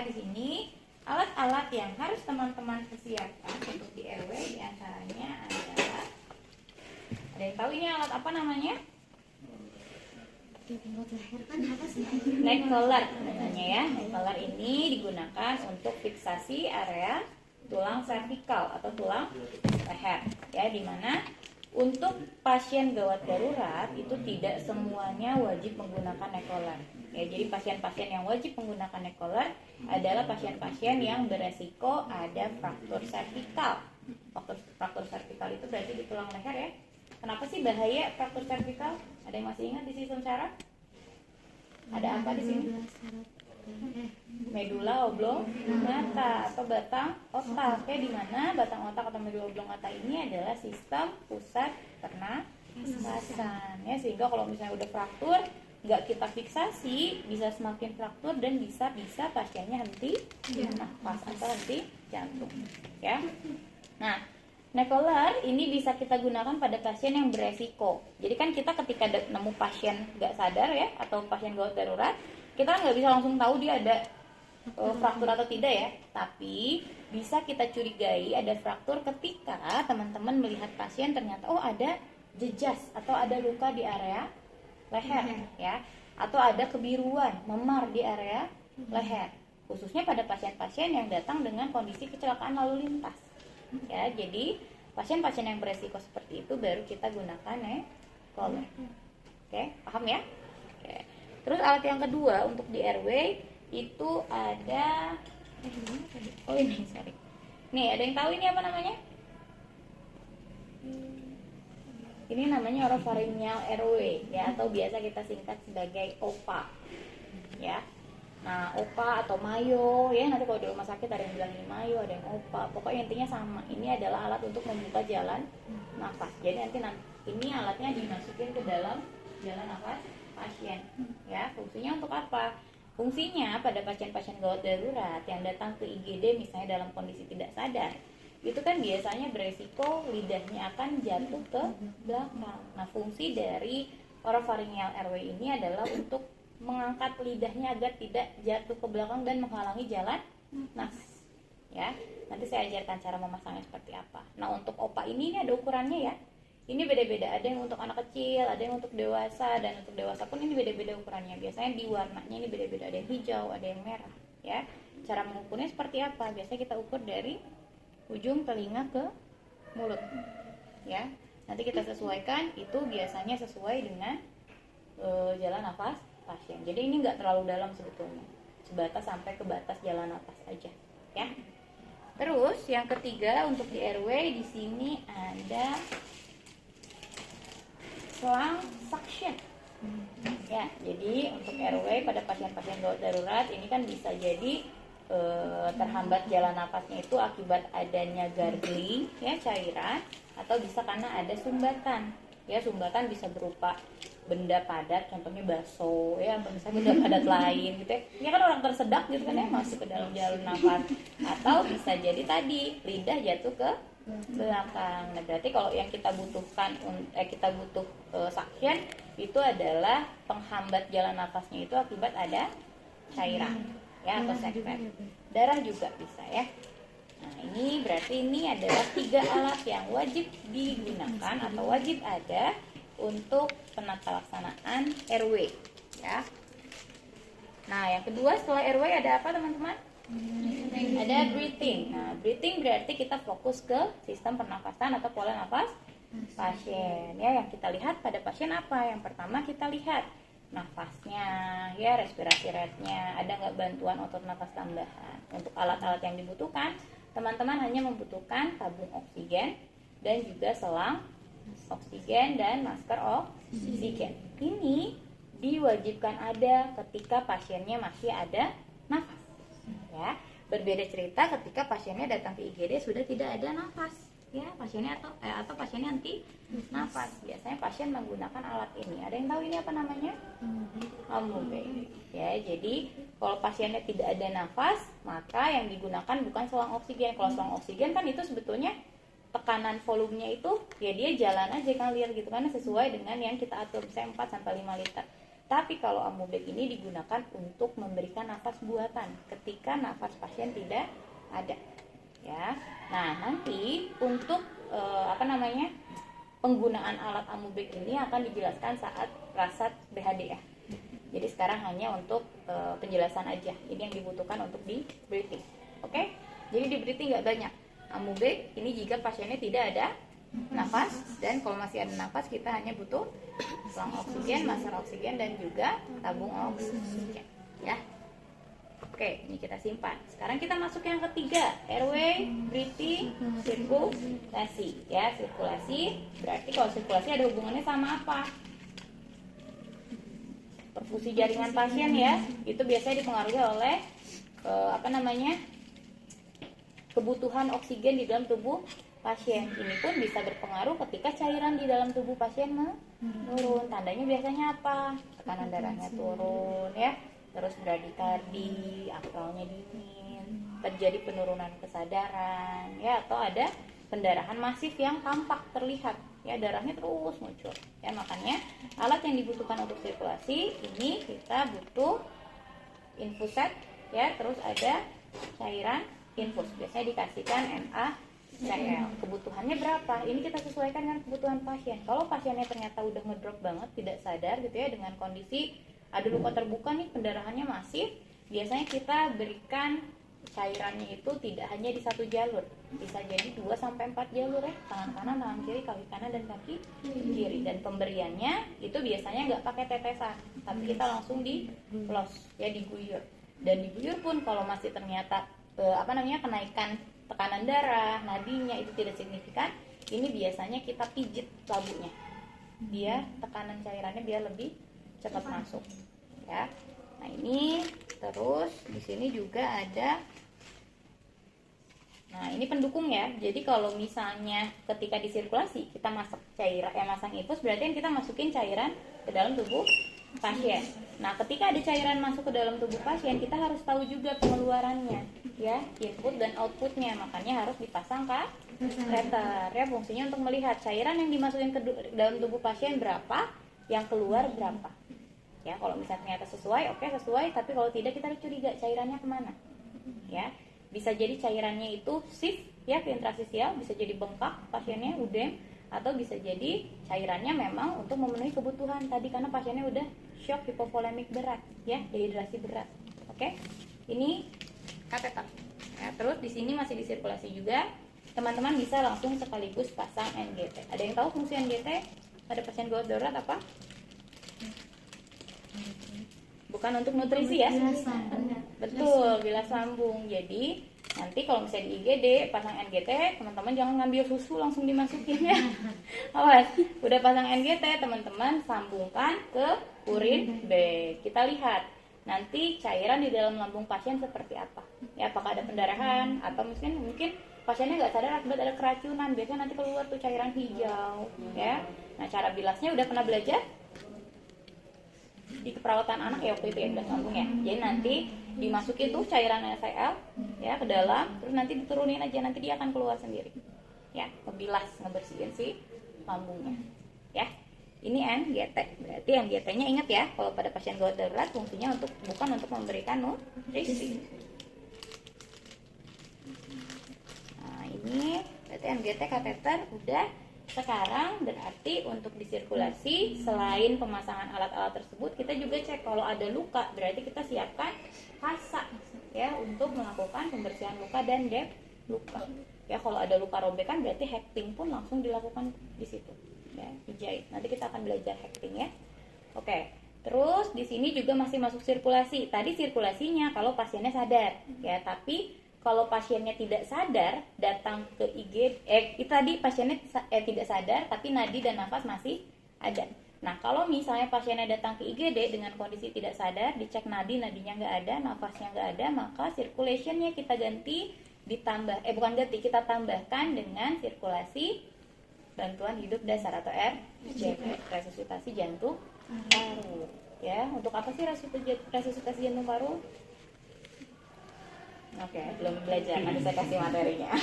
Maka di sini alat-alat yang harus teman-teman persiapkan untuk di RW diantaranya adalah, ada yang tahu ini alat apa namanya? Neck collar namanya ya. Neck collar ini digunakan untuk fiksasi area tulang servikal atau tulang leher ya, dimana untuk pasien gawat darurat itu tidak semuanya wajib menggunakan neck collar ya. Jadi pasien-pasien yang wajib menggunakan neck collar adalah pasien-pasien yang beresiko ada fraktur servikal. Fraktur servikal itu berarti di tulang leher ya. Kenapa sih bahaya fraktur servikal? Ada yang masih ingat di sistem saraf? Ada apa di sini? Medula oblongata atau batang otak. Di mana batang otak atau medula oblongata ini adalah sistem pusat pernafasan ya. Sehingga kalau misalnya udah fraktur, nggak kita fiksasi, bisa semakin fraktur dan bisa pasiennya henti nafas atau henti jantung ya. Nah, neck collar ini bisa kita gunakan pada pasien yang beresiko. Jadi kan kita ketika nemu pasien nggak sadar ya, atau pasien gawat darurat, kita nggak bisa langsung tahu dia ada fraktur atau tidak ya. Tapi bisa kita curigai ada fraktur ketika teman-teman melihat pasien ternyata ada jejas atau ada luka di area leher ya, atau ada kebiruan memar di area leher. Khususnya pada pasien-pasien yang datang dengan kondisi kecelakaan lalu lintas. Ya, jadi pasien-pasien yang beresiko seperti itu baru kita gunakan neck collar. Oke, paham ya? Oke. Terus alat yang kedua untuk di RW itu ada ini, sorry. Nih, ada yang tahu ini apa namanya? Ini namanya oropharyngeal airway ya, atau biasa kita singkat sebagai OPA. Ya. Nah, OPA atau mayo ya, nanti kalau di rumah sakit ada yang bilang ini mayo, ada yang OPA. Pokoknya intinya sama. Ini adalah alat untuk membuka jalan nafas. Jadi nanti ini alatnya dimasukin ke dalam jalan nafas pasien. Ya, fungsinya untuk apa? Fungsinya pada pasien-pasien gawat darurat yang datang ke IGD misalnya dalam kondisi tidak sadar, itu kan biasanya beresiko lidahnya akan jatuh ke belakang. Nah, fungsi dari oropharyngeal airway ini adalah untuk mengangkat lidahnya agar tidak jatuh ke belakang dan menghalangi jalan nafas ya. Nanti saya ajarkan cara memasangnya seperti apa. Nah, untuk OPA ini ada ukurannya ya. Ini beda-beda, ada yang untuk anak kecil, ada yang untuk dewasa, dan untuk dewasa pun ini beda-beda ukurannya. Biasanya di warnanya ini beda-beda, ada yang hijau, ada yang merah ya. Cara mengukurnya seperti apa? Biasanya kita ukur dari ujung telinga ke mulut ya. Nanti kita sesuaikan, itu biasanya sesuai dengan jalan nafas pasien. Jadi ini nggak terlalu dalam sebetulnya, sebatas sampai ke batas jalan nafas aja ya. Terus yang ketiga untuk di airway di sini ada selang suction ya. Jadi untuk airway pada pasien-pasien gawat darurat ini kan bisa jadi terhambat jalan nafasnya itu akibat adanya gargling ya, cairan, atau bisa karena ada sumbatan ya. Sumbatan bisa berupa benda padat, contohnya baso ya, misalnya benda padat lain gitu ya. Ini kan orang tersedak gitu kan ya, masuk ke dalam jalur nafas. Atau bisa jadi tadi lidah jatuh ke belakang. Nah, berarti kalau yang kita butuhkan suction itu adalah penghambat jalan nafasnya itu akibat ada cairan ya, atau sekret. Darah juga bisa ya. Nah, ini berarti ini adalah 3 alat yang wajib digunakan atau wajib ada untuk penata laksanaan RW ya. Nah, yang kedua setelah RW ada apa teman-teman? Ada breathing. Nah, breathing berarti kita fokus ke sistem pernafasan atau pola nafas pasien ya. Yang kita lihat pada pasien apa? Yang pertama kita lihat nafasnya ya, respirasi rate-nya, ada nggak bantuan otot nafas tambahan. Untuk alat-alat yang dibutuhkan, teman-teman hanya membutuhkan tabung oksigen dan juga selang oksigen dan masker oksigen. Ini diwajibkan ada ketika pasiennya masih ada nafas ya. Berbeda cerita ketika pasiennya datang ke IGD sudah tidak ada nafas ya, pasiennya atau pasiennya anti nafas. Biasanya pasien menggunakan alat ini. Ada yang tahu ini apa namanya? Ambume ya. Jadi kalau pasiennya tidak ada nafas, maka yang digunakan bukan selang oksigen. Kalau selang oksigen kan itu sebetulnya tekanan volumenya itu ya dia jalan aja ngalir gitu kan, sesuai dengan yang kita atur misalnya 4 sampai 5 liter. Tapi kalau amubek ini digunakan untuk memberikan nafas buatan ketika nafas pasien tidak ada, ya. Nah, nanti untuk penggunaan alat amubek ini akan dijelaskan saat prasat BHD ya. Jadi sekarang hanya untuk penjelasan aja. Ini yang dibutuhkan untuk di breathing. Oke? Jadi di breathing nggak banyak. Amubek ini jika pasiennya tidak ada nafas, dan kalau masih ada nafas kita hanya butuh selang oksigen, masker oksigen, dan juga tabung oksigen. Ya. Oke, ini kita simpan. Sekarang kita masuk yang ketiga, airway, breathing, sirkulasi. Ya, sirkulasi. Berarti kalau sirkulasi ada hubungannya sama apa? Perfusi jaringan pasien ya, itu biasanya dipengaruhi oleh kebutuhan oksigen di dalam tubuh pasien. Ini pun bisa berpengaruh ketika cairan di dalam tubuh pasien menurun. Tandanya biasanya apa? Tekanan darahnya turun ya, terus bradikardi, akralnya dingin, terjadi penurunan kesadaran ya, atau ada pendarahan masif yang tampak terlihat ya, darahnya terus muncul ya. Makanya alat yang dibutuhkan untuk sirkulasi ini kita butuh infuset ya, terus ada cairan infus, biasanya dikasihkan NaCl. Kebutuhannya berapa? Ini kita sesuaikan dengan kebutuhan pasien. Kalau pasiennya ternyata udah ngedrop banget, tidak sadar gitu ya, dengan kondisi ada luka terbuka nih, pendarahannya masif, biasanya kita berikan cairannya itu tidak hanya di satu jalur, bisa jadi 2-4 jalur ya, tangan kanan, tangan kiri, kaki kanan dan kaki kiri. Dan pemberiannya itu biasanya nggak pakai tetesan, tapi kita langsung los ya, diguyur. Dan diguyur pun kalau masih ternyata kenaikan tekanan darah, nadinya itu tidak signifikan, ini biasanya kita pijit labunya, dia tekanan cairannya biar lebih cepat masuk ya. Nah ini terus di sini juga ada, nah ini pendukung ya. Jadi kalau misalnya ketika disirkulasi kita masuk cairan, masang infus, berarti kan kita masukin cairan ke dalam tubuh pasien. Nah ketika ada cairan masuk ke dalam tubuh pasien, kita harus tahu juga pengeluarannya ya, input dan outputnya. Makanya harus dipasang kateter ya, fungsinya untuk melihat cairan yang dimasukin ke dalam tubuh pasien berapa, yang keluar berapa ya. Kalau misalnya ternyata sesuai, oke sesuai, tapi kalau tidak kita harus curiga cairannya kemana ya. Bisa jadi cairannya itu shift ya ke intrastisial, bisa jadi bengkak pasiennya, udem, atau bisa jadi cairannya memang untuk memenuhi kebutuhan tadi karena pasiennya udah shock hipovolemik berat ya, dehidrasi berat. Oke, ini kateter ya. Terus di sini masih disirkulasi juga, teman-teman bisa langsung sekaligus pasang NGT. Ada yang tahu fungsi NGT pada pasien gawat darurat apa? Bukan untuk nutrisi ya? Betul, bilas lambung. Jadi nanti kalau misalnya di IGD pasang NGT, teman-teman jangan ngambil susu langsung dimasukin ya. Awas, udah pasang NGT, teman-teman sambungkan ke urin B. Kita lihat nanti cairan di dalam lambung pasien seperti apa ya, apakah ada pendarahan atau mungkin pasiennya nggak sadar akibat ada keracunan, biasanya nanti keluar tuh cairan hijau ya. Nah cara bilasnya udah pernah belajar di keperawatan anak ya waktu itu ya, bilas lambung ya. Jadi nanti dimasukin tuh cairan NaCl ya ke dalam, terus nanti diturunin aja, nanti dia akan keluar sendiri ya, ngebilas, ngebersihin si lambungnya ya. Ini NGT, berarti NGT-nya ingat ya, kalau pada pasien gawat darurat fungsinya bukan untuk memberikan nutrisi. Nah ini berarti NGT kateter udah. Sekarang berarti untuk disirkulasi, selain pemasangan alat-alat tersebut, kita juga cek kalau ada luka, berarti kita siapkan kasa ya untuk melakukan pembersihan luka dan dep luka ya. Kalau ada luka robekan berarti hecting pun langsung dilakukan di situ ya, dijahit. Nanti kita akan belajar hecting ya. Oke, terus di sini juga masih masuk sirkulasi. Tadi sirkulasinya kalau pasiennya sadar ya, tapi kalau pasiennya tidak sadar datang ke IGD, itu tadi pasiennya tidak sadar tapi nadi dan nafas masih ada. Nah kalau misalnya pasiennya datang ke IGD dengan kondisi tidak sadar, dicek nadinya nggak ada, nafasnya nggak ada, maka circulationnya kita kita tambahkan dengan sirkulasi bantuan hidup dasar atau RJP, resusitasi jantung paru ya. Untuk apa sih resusitasi jantung paru? Oke, belum belajar, nanti saya kasih materinya.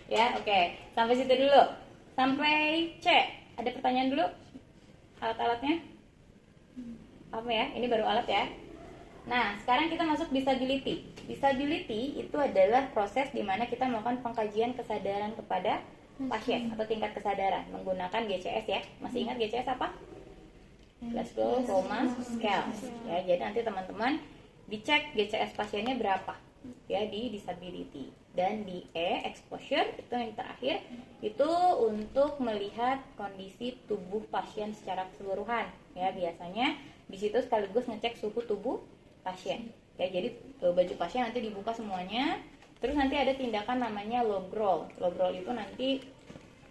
Ya, oke. Sampai situ dulu. Sampai C. Ada pertanyaan dulu? Alat-alatnya? Apa ya? Ini baru alat ya. Nah, sekarang kita masuk disability. Disability itu adalah proses di mana kita melakukan pengkajian kesadaran kepada pasien atau tingkat kesadaran menggunakan GCS ya. Masih ingat GCS apa? Glasgow Coma Scale. Ya, jadi nanti teman-teman dicek GCS pasiennya berapa ya di disability. Dan di exposure itu yang terakhir itu untuk melihat kondisi tubuh pasien secara keseluruhan ya, biasanya di situ sekaligus ngecek suhu tubuh pasien ya. Jadi baju pasien nanti dibuka semuanya, terus nanti ada tindakan namanya log roll. Log roll itu nanti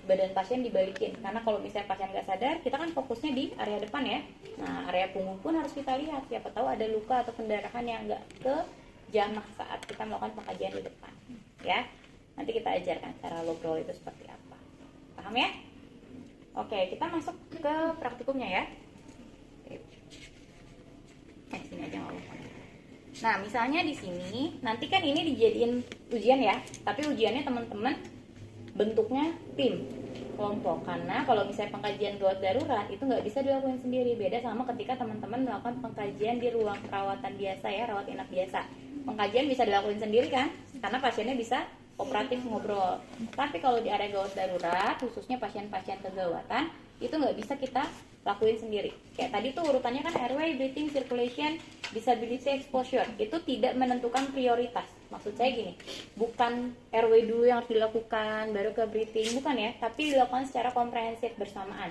badan pasien dibalikin, karena kalau misalnya pasien nggak sadar, kita kan fokusnya di area depan ya. Nah, area punggung pun harus kita lihat, siapa tahu ada luka atau pendarahan yang nggak ke jamah saat kita melakukan pengkajian di depan ya. Nanti kita ajarkan cara log roll itu seperti apa, paham ya? Oke, kita masuk ke praktikumnya ya. Sini aja nggak lupa. Nah, misalnya di sini nanti kan ini dijadiin ujian ya, tapi ujiannya teman-teman bentuknya tim kelompok, karena kalau misalnya pengkajian gawat darurat itu nggak bisa dilakukan sendiri. Beda sama ketika teman-teman melakukan pengkajian di ruang perawatan biasa ya, rawat inap biasa. Pengkajian bisa dilakukan sendiri kan, karena pasiennya bisa kooperatif ngobrol. Tapi kalau di area gawat darurat, khususnya pasien-pasien kegawatan, itu nggak bisa kita lakuin sendiri. Kayak tadi tuh urutannya kan airway, breathing, circulation, disability, exposure. Itu tidak menentukan prioritas. Maksud saya gini, bukan airway dulu yang harus dilakukan, baru ke breathing, bukan ya, tapi dilakukan secara komprehensif bersamaan.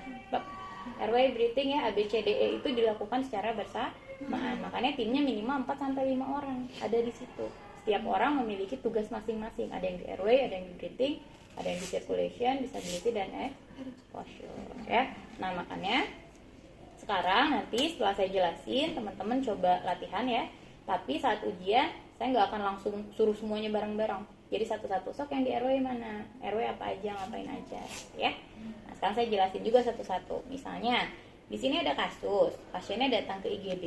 Airway, breathing ya, ABCDE itu dilakukan secara bersamaan. Makanya timnya minimal 4-5 orang ada di situ. Setiap orang memiliki tugas masing-masing. Ada yang di airway, ada yang di breathing, ada yang di circulation, disability, dan exposure ya. Nah, makanya sekarang nanti setelah saya jelasin, teman-teman coba latihan ya. Tapi saat ujian saya nggak akan langsung suruh semuanya bareng-bareng. Jadi satu-satu, sok yang di RW mana, RW apa aja, ngapain aja ya. Nah, sekarang saya jelasin juga satu-satu. Misalnya di sini ada kasus pasiennya datang ke IGD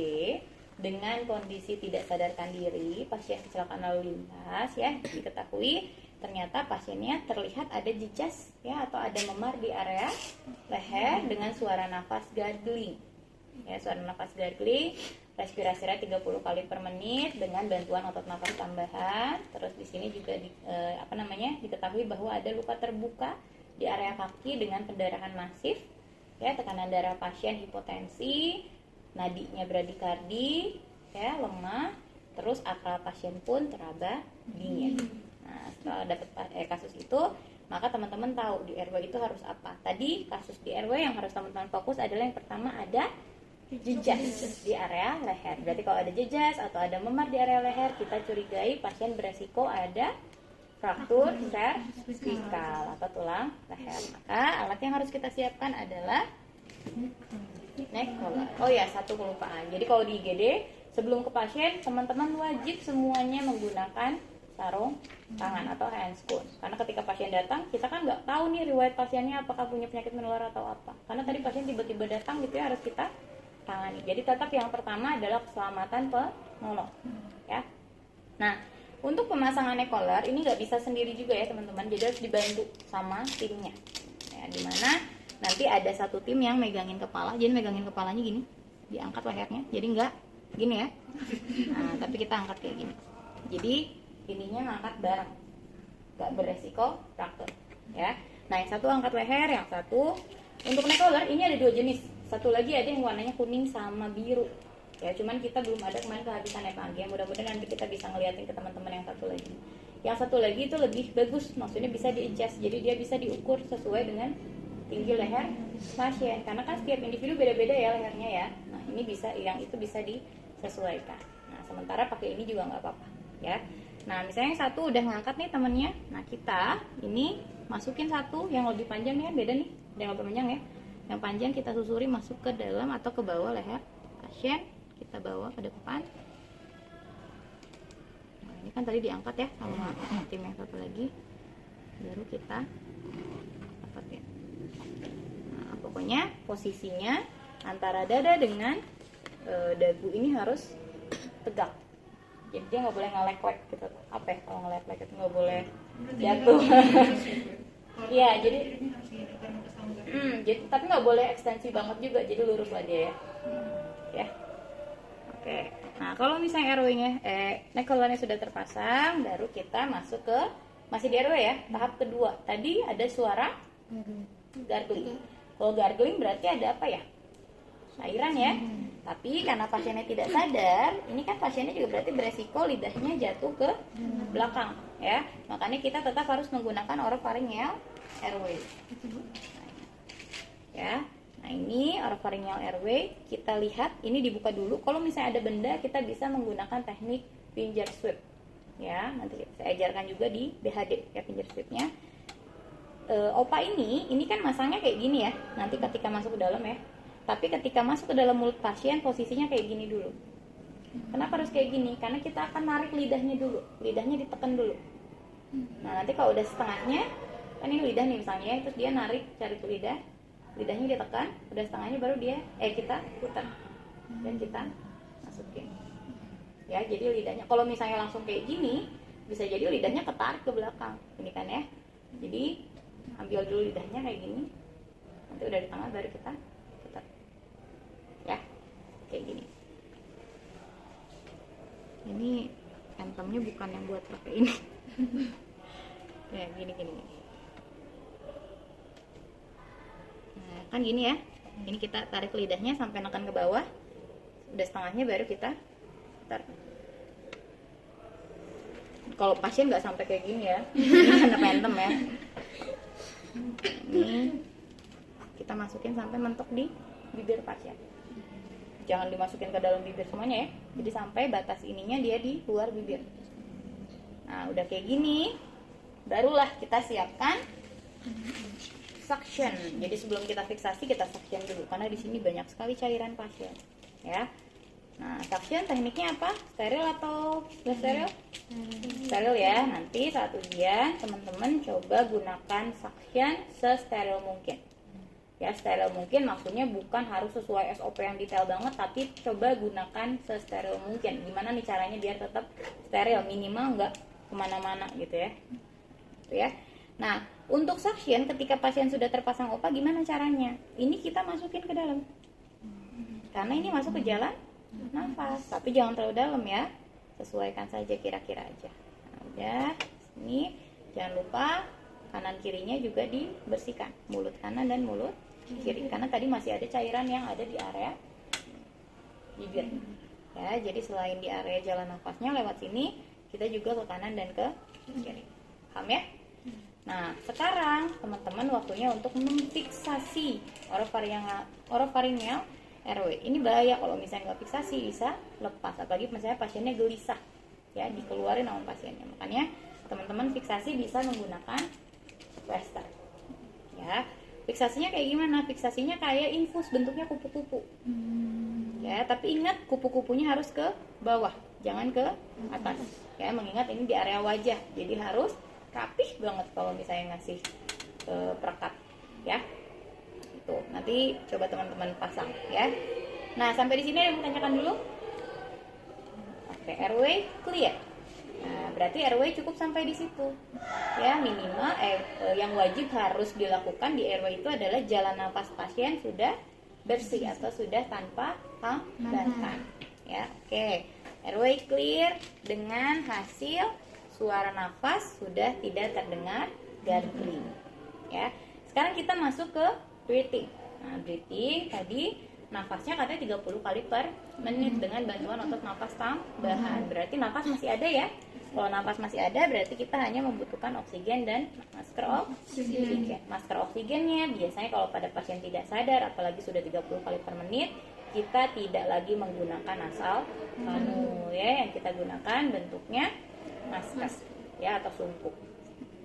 dengan kondisi tidak sadarkan diri, pasien kecelakaan lalu lintas ya. Diketahui ternyata pasiennya terlihat ada jejas ya, atau ada memar di area leher dengan suara nafas gargling ya, suara nafas gargling, respirasi rate 30 kali per menit dengan bantuan otot nafas tambahan. Terus di sini juga diketahui bahwa ada luka terbuka di area kaki dengan pendarahan masif ya, tekanan darah pasien hipotensi, nadinya bradikardi ya, lemah, terus akal pasien pun teraba dingin. Nah, setelah dapat kasus itu, maka teman-teman tahu di RW itu harus apa. Tadi kasus di RW yang harus teman-teman fokus adalah yang pertama ada jejas di area leher. Berarti kalau ada jejas atau ada memar di area leher, kita curigai pasien beresiko ada fraktur servikal atau tulang leher. Maka alat yang harus kita siapkan adalah neck collar. Oh ya, satu kelupaan. Jadi kalau di IGD sebelum ke pasien, teman-teman wajib semuanya menggunakan sarung tangan atau handscoon. Karena ketika pasien datang, kita kan nggak tahu nih riwayat pasiennya apakah punya penyakit menular atau apa. Karena tadi pasien tiba-tiba datang gitu ya, harus kita tangani. Jadi tetap yang pertama adalah keselamatan penolong ya. Nah, untuk pemasangan neck collar ini nggak bisa sendiri juga ya teman-teman. Jadi harus dibantu sama timnya. Ya, dimana nanti ada satu tim yang megangin kepala. Jadi megangin kepalanya gini, diangkat lehernya. Jadi nggak gini ya. Nah, tapi kita angkat kayak gini. Jadi ininya ngangkat bareng, nggak beresiko fraktur ya. Nah, yang satu angkat leher, yang satu untuk neck collar ini ada 2 jenis. Satu lagi ada yang warnanya kuning sama biru ya, cuman kita belum ada, kemarin kehabisan ya pagi. Mudah-mudahan nanti kita bisa ngeliatin ke teman-teman yang satu lagi. Yang satu lagi itu lebih bagus, maksudnya bisa di-adjust, jadi dia bisa diukur sesuai dengan tinggi leher pasien, karena kan setiap individu beda-beda ya lehernya ya. Nah, ini bisa, yang itu bisa disesuaikan. Nah, sementara pakai ini juga nggak apa-apa ya. Nah, misalnya yang satu udah ngangkat nih temennya, nah kita ini masukin satu yang lebih panjang nih, beda nih, yang lebih panjang ya. Yang panjang kita susuri masuk ke dalam atau ke bawah leher pasien, kita bawa ke depan. Nah, ini kan tadi diangkat ya sama tim yang satu lagi, baru kita dapetin. Nah, pokoknya posisinya antara dada dengan dagu ini harus tegak. Jadi dia nggak boleh ngelek-lek gitu. Apa ya kalau ngelek-lek itu nggak boleh jatuh. Iya, jadi tapi nggak boleh ekstensi banget juga. Jadi lurus lah dia ya. Ya. Oke. Nah, kalau misalnya airway-nya neck holdernya sudah terpasang, baru kita masuk ke masih di airway ya, tahap kedua. Tadi ada suara gargling. Kalau gargling berarti ada apa ya? Cairan ya. Tapi karena pasiennya tidak sadar, ini kan pasiennya juga berarti beresiko lidahnya jatuh ke belakang ya. Makanya kita tetap harus menggunakan oropharyngeal airway. Ya. Nah, ini oropharyngeal airway, kita lihat ini dibuka dulu. Kalau misalnya ada benda, kita bisa menggunakan teknik finger sweep. Ya, nanti saya ajarkan juga di BHD ya, finger sweepnya. Opa ini kan masangnya kayak gini ya. Nanti ketika masuk ke dalam ya. Tapi ketika masuk ke dalam mulut pasien, posisinya kayak gini dulu. Kenapa harus kayak gini? Karena kita akan narik lidahnya dulu. Lidahnya ditekan dulu. Nah, nanti kalau udah setengahnya, kan ini lidah nih misalnya ya, terus dia narik, cari tuh lidah. Lidahnya ditekan, udah setengahnya baru kita putar. Dan kita masukin. Ya, jadi lidahnya, kalau misalnya langsung kayak gini, bisa jadi lidahnya ketarik ke belakang. Ini kan ya. Jadi, ambil dulu lidahnya kayak gini. Nanti udah di tengah baru kita putar. Ya, kayak gini. Ini antemnya bukan yang buat pakai ini. Ya, gini. Nah, kan gini ya. Ini kita tarik lidahnya sampai nekan ke bawah. Udah setengahnya baru kita putar. Kalau pasien nggak sampai kayak gini ya. Ini karena pentem ya. Ini kita masukin sampai mentok di bibir pasien. Jangan dimasukin ke dalam bibir semuanya ya. Jadi sampai batas ininya dia di luar bibir. Nah, udah kayak gini, barulah kita siapkan suction. Jadi sebelum kita fiksasi, kita suction dulu karena di sini banyak sekali cairan pasien, ya. Nah, suction tekniknya apa? Steril atau nggak steril? Steril ya. Nanti saat ujian teman-teman coba gunakan suction sesteril mungkin. Ya, steril mungkin maksudnya bukan harus sesuai SOP yang detail banget, tapi coba gunakan sesteril mungkin. Gimana nih caranya biar tetap steril, minimal nggak kemana-mana gitu ya. Gitu ya. Nah, untuk suction ketika pasien sudah terpasang OPA gimana caranya? Ini kita masukin ke dalam. Karena ini masuk ke jalan nafas, tapi jangan terlalu dalam ya. Sesuaikan saja kira-kira aja. Nah, udah, ini jangan lupa kanan kirinya juga dibersihkan, mulut kanan dan mulut kiri, karena tadi masih ada cairan yang ada di area bibir. Ya, jadi selain di area jalan nafasnya lewat sini, kita juga ke kanan dan ke kiri. Paham ya? Nah, sekarang teman-teman waktunya untuk memfiksasi oropharyngeal airway. Ini bahaya kalau misalnya nggak fiksasi, bisa lepas. Apalagi misalnya pasiennya gelisah, ya dikeluarin sama pasiennya. Makanya teman-teman fiksasi bisa menggunakan plaster. Ya, fiksasinya kayak gimana? Fiksasinya kayak infus, bentuknya kupu-kupu. Ya, tapi ingat kupu-kupunya harus ke bawah, jangan ke atas. Ya, mengingat ini di area wajah, jadi harus rapih banget kalau misalnya ngasih perekat. Ya, itu nanti coba teman-teman pasang. Ya. Nah, sampai di sini ada yang mau tanyakan dulu? Oke, airway clear. Nah, berarti airway cukup sampai di situ. Ya, minimal yang wajib harus dilakukan di airway itu adalah jalan nafas pasien sudah bersih atau sudah tanpa hambatan. Ya, oke. Airway clear dengan hasil suara nafas sudah tidak terdengar gargling. Ya. Sekarang kita masuk ke breathing. Nah, breathing tadi nafasnya katanya 30 kali per menit dengan bantuan otot nafas tambahan. Berarti nafas masih ada ya. Kalau nafas masih ada berarti kita hanya membutuhkan oksigen dan masker oksigen. Masker oksigennya biasanya kalau pada pasien tidak sadar apalagi sudah 30 kali per menit, kita tidak lagi menggunakan nasal kanu ya, yang kita gunakan bentuknya masker ya atau sumpuk.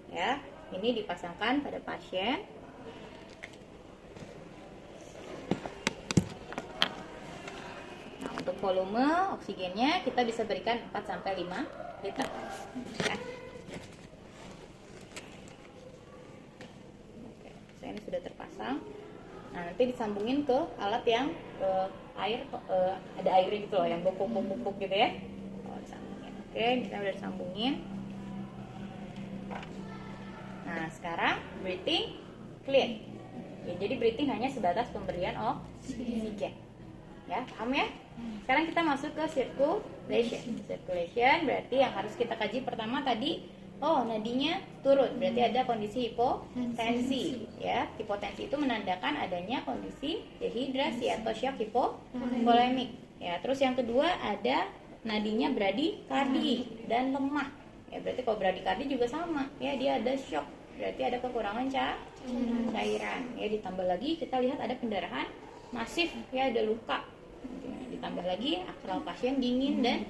Ya, ini dipasangkan pada pasien. Untuk volume oksigennya kita bisa berikan 4-5 liter. Ya. Oke, ini sudah terpasang. Nah, nanti disambungin ke alat yang air ada airnya gitu loh, yang bubuk-bubuk gitu ya. Oh, disambungin. Oke, kita udah disambungin. Nah, sekarang breathing clear. Ya, jadi breathing hanya sebatas pemberian oksigen. Ya, paham ya? Sekarang kita masuk ke circulation. Circulation berarti yang harus kita kaji pertama tadi, nadinya turun, berarti ada kondisi hipotensi. Ya, hipotensi itu menandakan adanya kondisi dehidrasi atau shock hipovolemik. Ya, terus yang kedua ada nadinya bradikardi dan lemah. Ya, berarti kalau bradikardi juga sama, ya dia ada shock, berarti ada kekurangan cairan. Ya, ditambah lagi kita lihat ada pendarahan masif, ya ada luka. Ditambah lagi akral pasien dingin dan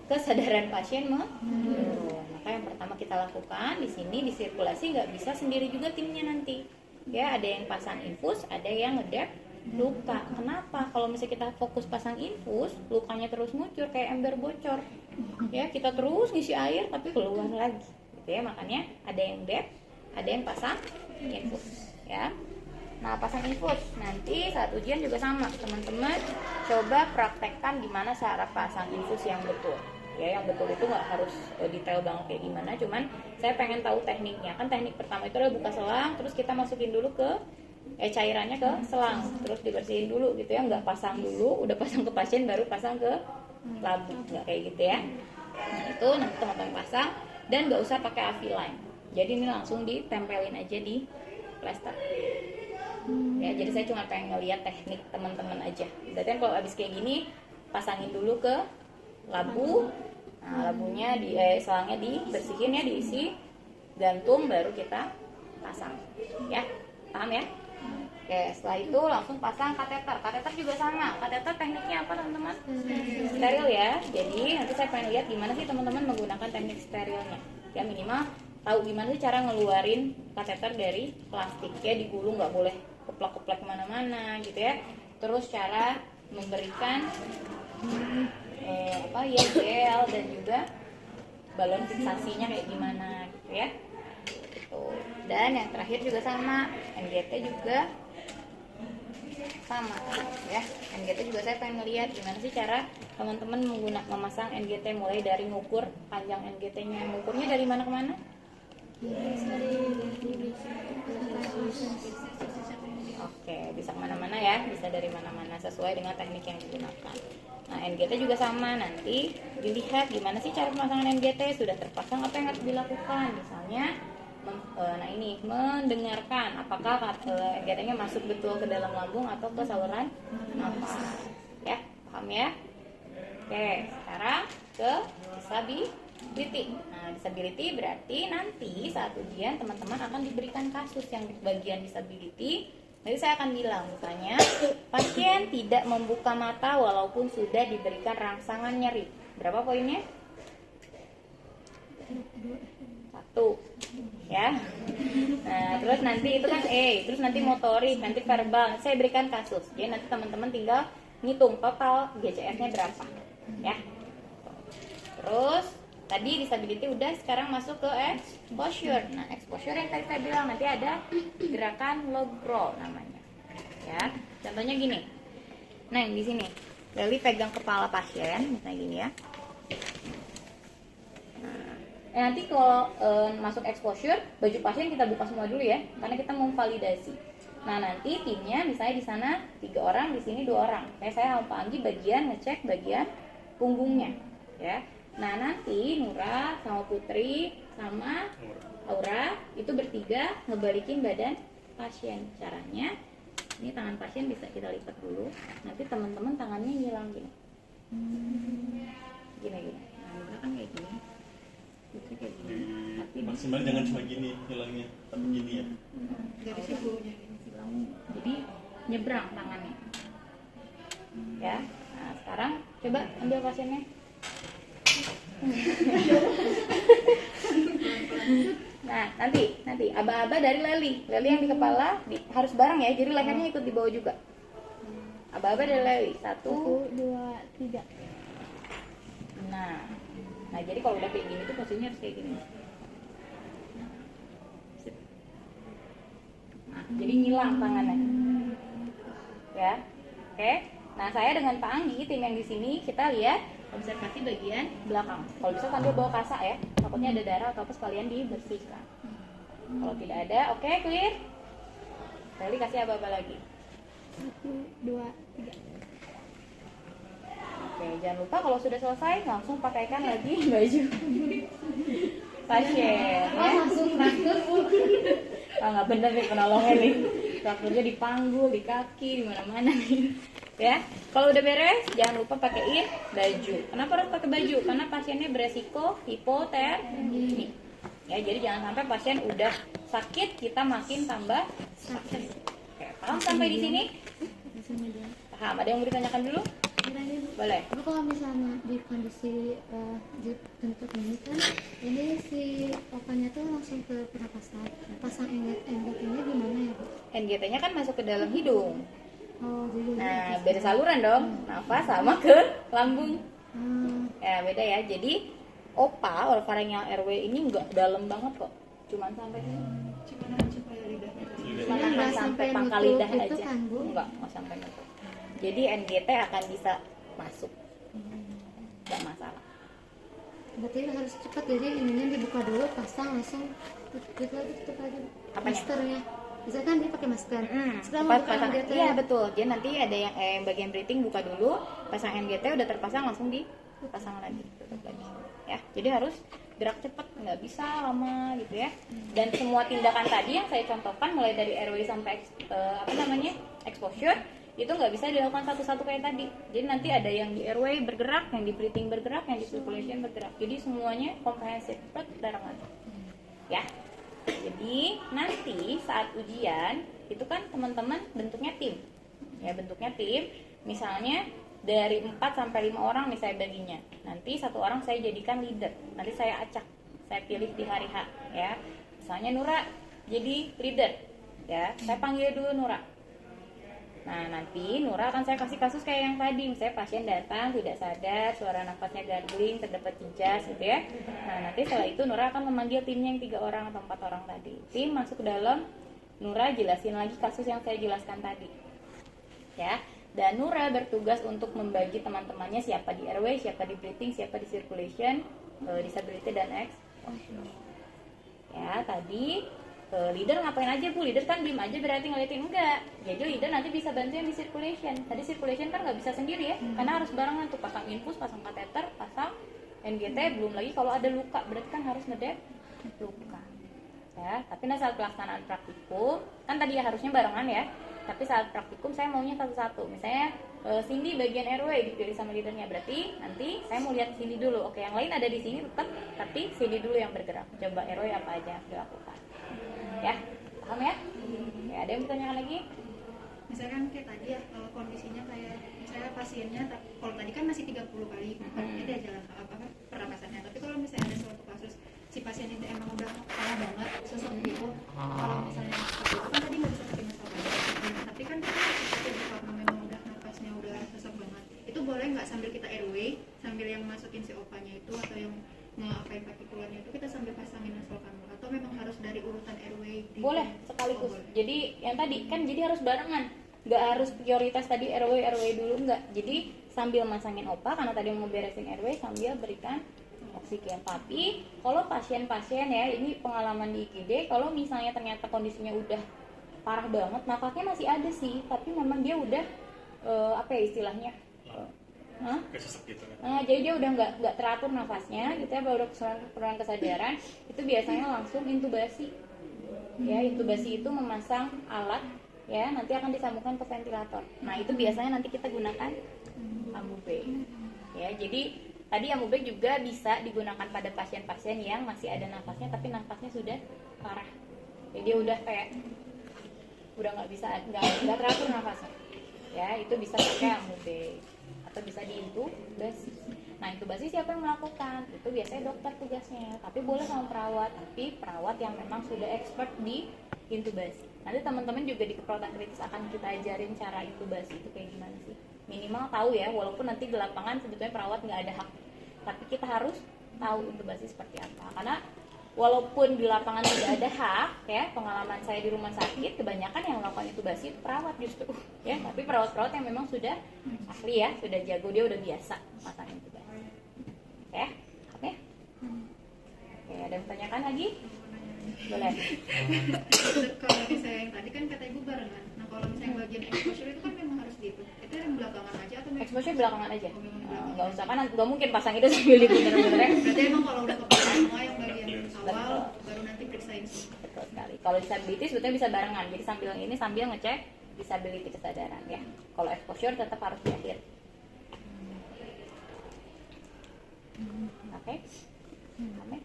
kesadaran pasien menurun. Maka yang pertama kita lakukan di sini di sirkulasi nggak bisa sendiri juga timnya nanti. Ya, ada yang pasang infus, ada yang ngedep luka. Kenapa? Kalau misalnya kita fokus pasang infus, lukanya terus ngucur kayak ember bocor. Ya, kita terus ngisi air tapi keluar lagi. Gitu ya, makanya ada yang dep, ada yang pasang infus. Ya. Nah, pasang infus nanti saat ujian juga sama, teman-teman coba praktekkan gimana cara pasang infus yang betul. Ya, yang betul itu nggak harus detail banget kayak gimana, cuman saya pengen tahu tekniknya. Kan teknik pertama itu adalah buka selang, terus kita masukin dulu ke cairannya ke selang, terus dibersihin dulu gitu ya, nggak pasang dulu, udah pasang ke pasien baru pasang ke lambung, nggak kayak gitu ya. Nah, itu nanti teman-teman pasang dan nggak usah pakai Aviline. Jadi ini langsung ditempelin aja di plester. Ya, jadi saya cuma pengen ngeliat teknik teman-teman aja. Berarti kan kalau habis kayak gini pasangin dulu ke labu. Nah, labunya selangnya dibersihin ya, diisi gantung baru kita pasang. Ya, paham ya? Oke, setelah itu langsung pasang kateter. Kateter juga sama. Kateter tekniknya apa, teman-teman? Steril ya. Jadi nanti saya pengen lihat gimana sih teman-teman menggunakan teknik sterilnya. Ya, minimal tahu gimana sih cara ngeluarin kateter dari plastik. Ya, digulung, nggak boleh keplak-keplak kemana-mana gitu ya. Terus cara memberikan gel dan juga balon fiksasinya kayak gimana gitu ya. Dan yang terakhir juga sama, NGT juga sama ya. NGT juga saya pengen ngeliat gimana sih cara teman-teman memasang NGT, mulai dari ngukur panjang NGT-nya. Ngukurnya dari mana ke mana? Oke, bisa kemana-mana ya, bisa dari mana-mana sesuai dengan teknik yang digunakan. Nah, NGT juga sama, nanti dilihat gimana sih cara pemasangan NGT, sudah terpasang apa yang harus dilakukan. Misalnya mendengarkan apakah NGT-nya masuk betul ke dalam lambung atau ke saluran nafas. Ya, paham ya? Oke, sekarang ke disability. Nah, disability berarti nanti saat ujian teman-teman akan diberikan kasus yang bagian disability. Nanti saya akan bilang misalnya pasien tidak membuka mata walaupun sudah diberikan rangsangan nyeri. Berapa poinnya? 1 ya. Nah, terus nanti itu kan terus nanti motorik, nanti verbal. Saya berikan kasus. Jadi nanti teman-teman tinggal ngitung total GCS-nya berapa ya. Terus tadi disability udah, sekarang masuk ke exposure. Nah, exposure yang tadi saya bilang nanti ada gerakan log roll namanya. Ya, contohnya gini. Nah, yang di sini, Leli pegang kepala pasien, misalnya gini ya. Nah, nanti kalau masuk exposure, baju pasien kita buka semua dulu ya, karena kita mau validasi. Nah, nanti timnya misalnya di sana 3 orang, di sini 2 orang. Saya sama Pak Anggi bagian ngecek bagian punggungnya, ya. Nah, nanti Nura sama Putri sama Aura itu bertiga ngebalikin badan pasien. Caranya, ini tangan pasien bisa kita lipat dulu. Nanti teman-teman tangannya nyilang gini. Gini. Nah, Nura kan kayak gini. Putri kayak gini. Tapi maksimal jangan cuma gini nyilangnya, tapi gini ya. Dari sebelumnya gini silang. Jadi nyebrang tangannya. Ya. Nah, sekarang coba ambil pasiennya. Nah, nanti aba-aba dari Leli yang di kepala harus bareng ya, jadi lehernya ikut di bawah juga. Aba-aba dari Leli 1, 2, 3. Nah, jadi kalau udah kayak gini tuh posisinya harus kayak gini. Nah, jadi ngilang tangannya. Ya, oke. Nah, saya dengan Pak Anggi, tim yang di sini, kita lihat observasi bagian belakang. Kalau bisa sambil bawa kasak ya, takutnya ada darah atau apa, sekalian dibersihkan. Kalau tidak ada, oke, clear. Leli kasih aba-aba lagi. 1, 2, 3. Oke, jangan lupa kalau sudah selesai langsung pakaikan lagi baju pasien ya. Langsung traktor Bu. Nggak bener nih penolongnya nih, traktornya di panggul, di kaki, di mana-mana nih ya. Kalau udah beres jangan lupa pakaiin baju. Kenapa harus pakai baju? Karena pasiennya beresiko hipotermi ya, jadi jangan sampai pasien udah sakit kita makin tambah sakit. Oke, paham sampai di sini? Paham? Ada yang mau ditanyakan dulu? Boleh. Tapi kalau misalnya di kondisi bentuk ini kan, ini si opanya tuh langsung ke pernapasan. Pasang NGT-nya gimana ya Bu? NGT-nya kan masuk ke dalam hidung. Oh, jadi Nah, beda saluran dong. Nafas sama ke lambung. Hmm. Ya, beda ya. Jadi OPA, oropharyngeal airway ini nggak dalam banget kok. Cuman sampai Cuman akan Nggak sampai sampai pangkal nutup lidah gitu aja. kan, Bu? Nggak sampai nutup. Jadi NGT akan bisa masuk. Nggak masalah. Berarti harus cepat, jadi ininya dibuka dulu, pasang langsung tutup lagi. Apanya? Maskernya. Bisa kan dia pakai masker. Sekarang Pas mau buka pasang, NGT. iya betul. Jadi nanti ada yang bagian breathing buka dulu, pasang NGT udah terpasang langsung dipasang lagi, tutup lagi. Ya, jadi harus gerak cepat, nggak bisa lama gitu ya. Dan semua tindakan tadi yang saya contohkan mulai dari airway sampai exposure itu nggak bisa dilakukan satu-satu kayak tadi. Jadi nanti ada yang di airway bergerak, yang di breathing bergerak, yang di circulation bergerak. Jadi semuanya komprehensif barengan. Ya. Jadi nanti saat ujian itu kan teman-teman bentuknya tim. Ya, bentuknya tim. Misalnya dari 4 sampai 5 orang nih saya baginya. Nanti satu orang saya jadikan leader. Nanti saya acak. Saya pilih di hari H ya. Misalnya Nura jadi leader. Ya, saya panggil dulu Nura. Nah, nanti Nura akan saya kasih kasus kayak yang tadi. Misalnya pasien datang tidak sadar, suara nafasnya gargling, terdapat jas gitu ya. Nah, nanti setelah itu Nura akan memanggil timnya yang 3 orang atau 4 orang tadi. Tim masuk ke dalam, Nura jelasin lagi kasus yang saya jelaskan tadi. Ya. Dan Nura bertugas untuk membagi teman-temannya siapa di airway, siapa di breathing, siapa di circulation, disability dan exposure. Ya, tadi leader ngapain aja Bu? Leader kan diem aja berarti ngeliatin, enggak. Jadi leader nanti bisa bantu yang di circulation. Tadi circulation kan nggak bisa sendiri ya, karena harus barengan tuh, pasang infus, pasang kateter, pasang NGT, belum lagi kalau ada luka berarti kan harus ngedep luka. Ya, tapi saat pelaksanaan praktikum kan tadi ya harusnya barengan ya. Tapi saat praktikum saya maunya satu-satu. Misalnya Cindy bagian airway dipilih sama leadernya, berarti nanti saya mau lihat Cindy dulu. Oke, yang lain ada di sini tetap, tapi Cindy dulu yang bergerak. Coba airway apa aja yang dilakukan. Ya, paham ya? Ya, ada yang bertanyakan lagi? Misalkan kayak tadi ya, kondisinya kayak misalnya pasiennya, kalau tadi kan masih 30 kali dia jalan pernapasannya. Tapi kalau misalnya ada suatu kasus si pasien itu emang udah parah banget, sesek gitu, kalau misalnya seperti itu kan tadi nggak bisa pakai nasal banget. Tapi kan karena memang udah nafasnya udah sesek banget, itu boleh nggak sambil kita airway, sambil yang masukin si opanya itu atau yang ngapain partikulannya itu kita sambil pasangin nasal kanul, atau memang harus dari urutan airway? Boleh sekaligus. boleh. Jadi yang tadi kan jadi harus barengan, nggak harus prioritas tadi airway dulu, nggak. Jadi sambil masangin opa karena tadi mau beresin airway sambil berikan oksigen. Tapi kalau pasien-pasien ya, ini pengalaman di IGD, kalau misalnya ternyata kondisinya udah parah banget, nafasnya masih ada sih, tapi memang dia udah apa ya istilahnya? Kayak sesek gitu kan. Nah, jadi dia udah nggak teratur nafasnya, gitu ya, baru penurunan kesadaran, itu biasanya langsung intubasi. Ya, intubasi itu memasang alat, ya, nanti akan disambungkan ke ventilator. Nah, itu biasanya nanti kita gunakan ambu-B. Ya, jadi tadi ambu-B juga bisa digunakan pada pasien-pasien yang masih ada nafasnya, tapi nafasnya sudah parah. Jadi dia udah kayak udah nggak teratur nafasnya. Ya, itu bisa pakai ambu-B. Atau bisa diintubasi. Nah, intubasi siapa yang melakukan? Itu biasanya dokter tugasnya, tapi boleh sama perawat, tapi perawat yang memang sudah expert di intubasi. Nanti teman-teman juga di keperawatan kritis akan kita ajarin cara intubasi itu kayak gimana sih. Minimal tahu ya, walaupun nanti di lapangan sebetulnya perawat nggak ada hak, tapi kita harus tahu intubasi seperti apa. Karena walaupun di lapangan tidak ada hak, ya, pengalaman saya di rumah sakit kebanyakan yang melakukan intubasi itu perawat justru, ya, tapi perawat-perawat yang memang sudah ahli ya, sudah jago, dia udah biasa pasang intubasi. Ya, oke? Oke, ada yang tanyakan lagi? Boleh. Kalau misalnya yang tadi kan kata ibu barengan. Nah, kalau misalnya bagian exposure itu kan memang harus gitu. Itu yang belakangan aja atau memang? Exposure belakangan aja. Nggak usah, kan nggak mungkin pasang itu sambil di bener-bener. Berarti emang kalau udah kepala semua yang bagian awal Betul. baru nanti periksain sih. Betul sekali. Kalau disability sebetulnya bisa barengan. Jadi sambil ini sambil ngecek disability kesadaran ya. Kalau exposure tetap harus di akhir. Oke? Oke.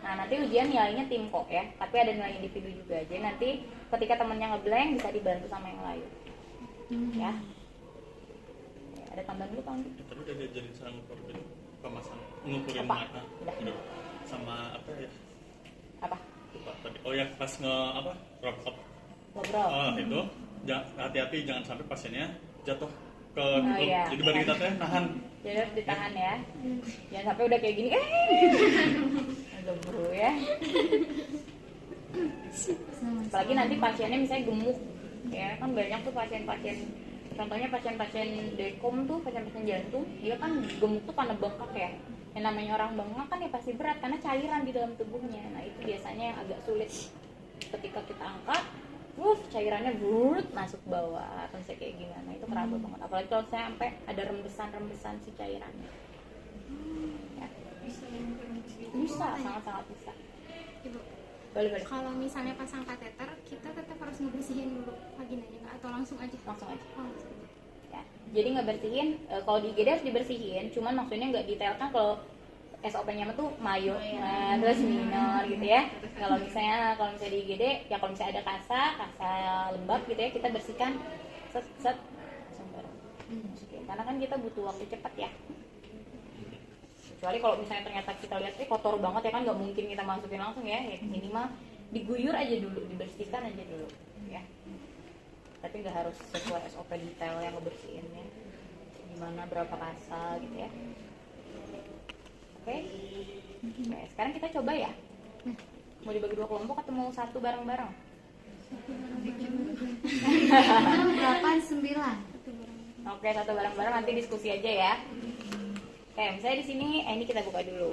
Nah, nanti ujian nilainya tim kok ya, tapi ada nilai individu juga. Jadi nanti ketika temennya ngeblank bisa dibantu sama yang lain. Ya. Ya, ada tambahan dulu Kang? Tadi udah diajarin sama ngukur pemasan, ngukurin Apa? mana, Udah. sama apa ya? Apa? Lupa tadi. Oh ya, pas wrap up. Ngobrol. Itu hati-hati jangan sampai pasiennya jatuh ke Oh, iya. jadi badan kita teh nahan. Jadi harus ditahan ya. Jangan sampai udah kayak gini. Gebru ya. Apalagi nanti pasiennya misalnya gemuk. Ya kan banyak tuh pasien-pasien. Contohnya pasien-pasien dekom tuh, pasien-pasien jantung, dia kan gemuk tuh karena bengkak ya. Yang namanya orang bengkak kan ya pasti berat karena cairan di dalam tubuhnya. Nah itu biasanya yang agak sulit. Ketika kita angkat, cairannya burut masuk bawah atau misalnya kayak gimana, itu kerabat banget. Apalagi kalau saya sampai ada rembesan si cairannya. Ya. Bisa, sangat-sangat bisa. Ibu, Boleh. kalau misalnya pasang kateter, kita tetap harus ngebersihin dulu vaginanya nggak? Atau langsung aja? Langsung aja. Oh, langsung aja. Ya. Jadi ngebersihin, kalau di IGD harus dibersihin, cuman maksudnya nggak detail kan kalau SOP-nya tuh mayo, nah, terus minor gitu ya. Kalau misalnya di IGD, ya kalau misalnya ada kasa lembab gitu ya, kita bersihkan set langsung baru masukin. Karena kan kita butuh waktu cepat ya. Kecuali kalau misalnya ternyata kita lihat kotor banget ya kan nggak mungkin kita masukin langsung ya. Minimal diguyur aja dulu, dibersihkan aja dulu ya. Tapi nggak harus sesuai SOP detail yang ngebersihinnya. Gimana berapa kasa gitu ya. Oke, sekarang kita coba ya. Mau dibagi 2 kelompok atau mau satu bareng-bareng? 8, 9. Oke, satu bareng-bareng nanti diskusi aja ya. Oke, misalnya di sini, ini kita buka dulu.